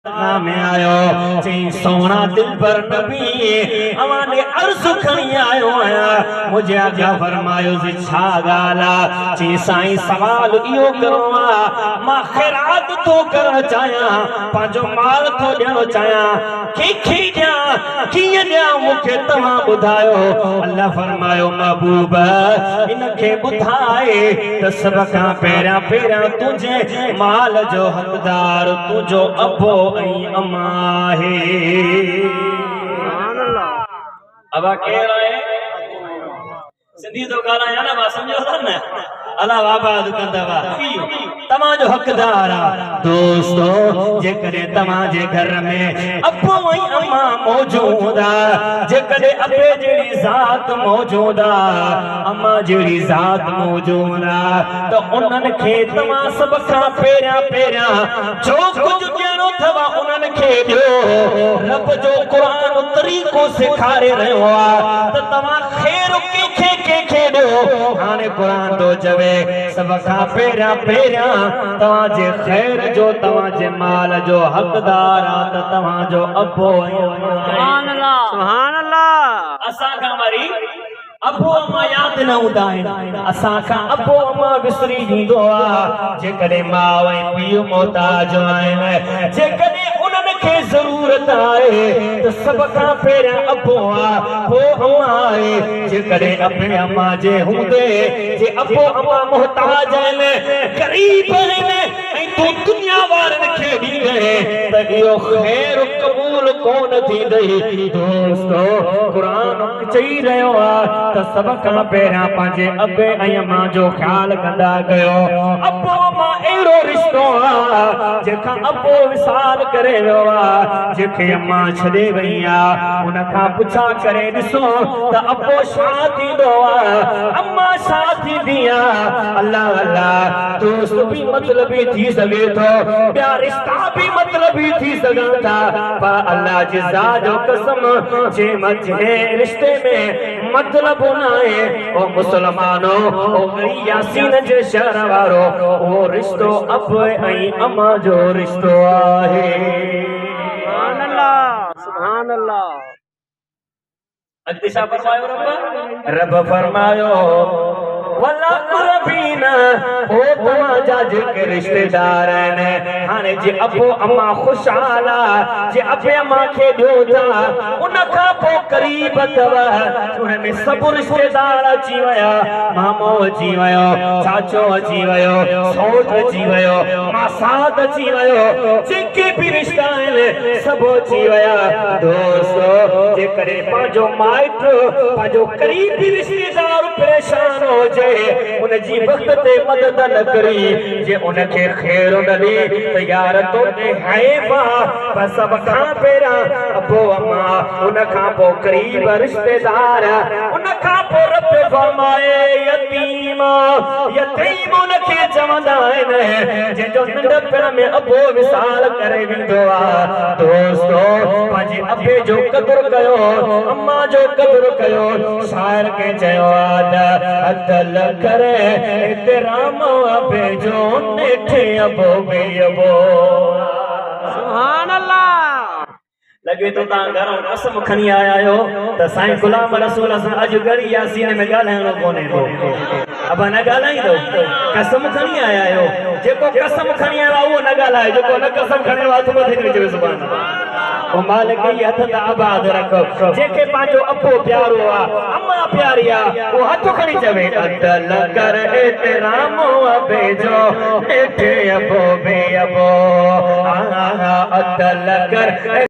में आयो ची सोना दिल पर नबी हमारे अर्ज खणी आयो आया मुझे आज्ञा फरमायो जी छा गाला ची साईं सवाल इयो करवा मां खैरात तो कर चाया पांजो माल तो देनो चाया की दिया किए दिया मुखे तमा बुधायो अल्लाह फरमायो महबूब इनके बुधाए त सब का पेरा पेरा तुझे माल जो हकदार तुझो अबो अम्मा है अब कह रहे सिंधी तो गाना है ना बात समझो था ना अल्लाह बाबा दुकानदावा तमा जो हकदार दोस्तों जे करे तमा जे घर में अब्बो वही अम्मा मौजूदा जे करे अबे जेड़ी जात मौजूदा अम्मा जेड़ी जात मौजूदा तो उन्हन खे तमा सब का पेरा पेरा जो कुछ ॾियणो थवा उन्हन खे ॾियो रब जो कुरान तरीक़ो सिखारे रहियो आ त तमा खैर के ॾियो हाणे कुरान तो चवे सब का पेरा पेरा तवा जे खैर जो तवा जे माल जो हकदार आ त तवा जो अबो सुभान अल्लाह असा का मरी अबो अम्मा याद न हूंदा आहिनि असां खां अबो अम्मा विसरी ॾींदो आ जेकॾहिं माउ ऐं पीउ मोहताज आहिनि जेकॾहिं उन्हनि खे ज़रूरत आहे त सभ खां पहिरियां अबो आहे पोइ अम्मा आहे जेकॾहिं अबे अम्मा जे हूंदे जे अबो अम्मा मोहताज आहिनि ग़रीब आहिनि ऐं तूं दुनिया वारनि खे ॾींदे त इहो ख़ैर क़बूल कोन थींदई दोस्तो क़ुरान चई रहियो आहे त सब खां पहिरियां पंहिंजे अबे ऐं अम्मा जो ख्याल कंदा कयो अबो अम्मा अहिड़ो रिश्तो आहे जेका अबो विसाल करे वियो आहे जेके अम्मा छॾे वई आहे उन खां पुछा करे ॾिसो त अबो छा थींदो आहे अम्मा छा थींदी आहे अल्लाह अल्लाह दोस्त बि मतलबी थी सघे थो ॿिया रिश्ता बि मतलबी थी सघनि था पर अल्लाह जी ज़ात जो कसम जे रिश्ते में मतलब ओ मुसलमानो ओ यासीन जे शहर वारो ओ रिश्तो अब ऐं अम्मा जो रिश्तो आहे सुभान अल्लाह अॻिते छा फरमायो रब फरमायो वला कुरबीन ओ तव्हांजा जेके रिश्तेदार आहिनि हाणे जे अबो अम्मा ख़ुशहाल आहे जे अबे अम्मा खे ॾियो था उन खां पोइ क़रीब अथव उन में सभु रिश्तेदार अची विया मामो अची वियो चाचो अची वियो सौट अची वियो मासात अची वियो जेके बि रिश्ता आहिनि सभु अची विया दोस्तो जेकॾहिं पंहिंजो माइट पंहिंजो क़रीबी रिश्तेदार परेशान हुजे उन जी वक्त ते मदद न करी जे उन खे खैर न ॾे त यार तोते हैफ़ पर सब खां पहिरियां अबो अम्मा उन खां पोइ क़रीब रिश्तेदार उन खां पोइ रब फरमाए यतीम यतीम उन खे चवंदा आहिनि जंहिंजो नंढपण में अबो विसाल करे वेंदो आहे दोस्तो पंहिंजे अबे जो क़दुरु कयो अम्मा जो क़दुरु कयो शाइर खे चयो आहे करे एहतराम अबे जो नेठे अबो बे अबो सुभान अल्लाह लगे तो ता घरों कसम खणी आया आयो त साईं गुलाम रसूल असां अॼु गड़ी यासीन में ॻाल्हाइणो कोन्हे को अब न ॻाल्हाईंदो कसम खणी आया आयो जेको कसम खणी आयो उहो न ॻाल्हाए जेको न कसम खणी आयो आहे मथे करे सुभान अल्लाह ओ मालिक ई हथ त आबाद रख जेके पंहिंजो अबो प्यारो आहे अम्मा प्यारी आहे वो हथ खणी चवे अदल कर एहतराम अबे जो नेठे अबो बे अबो अदल कर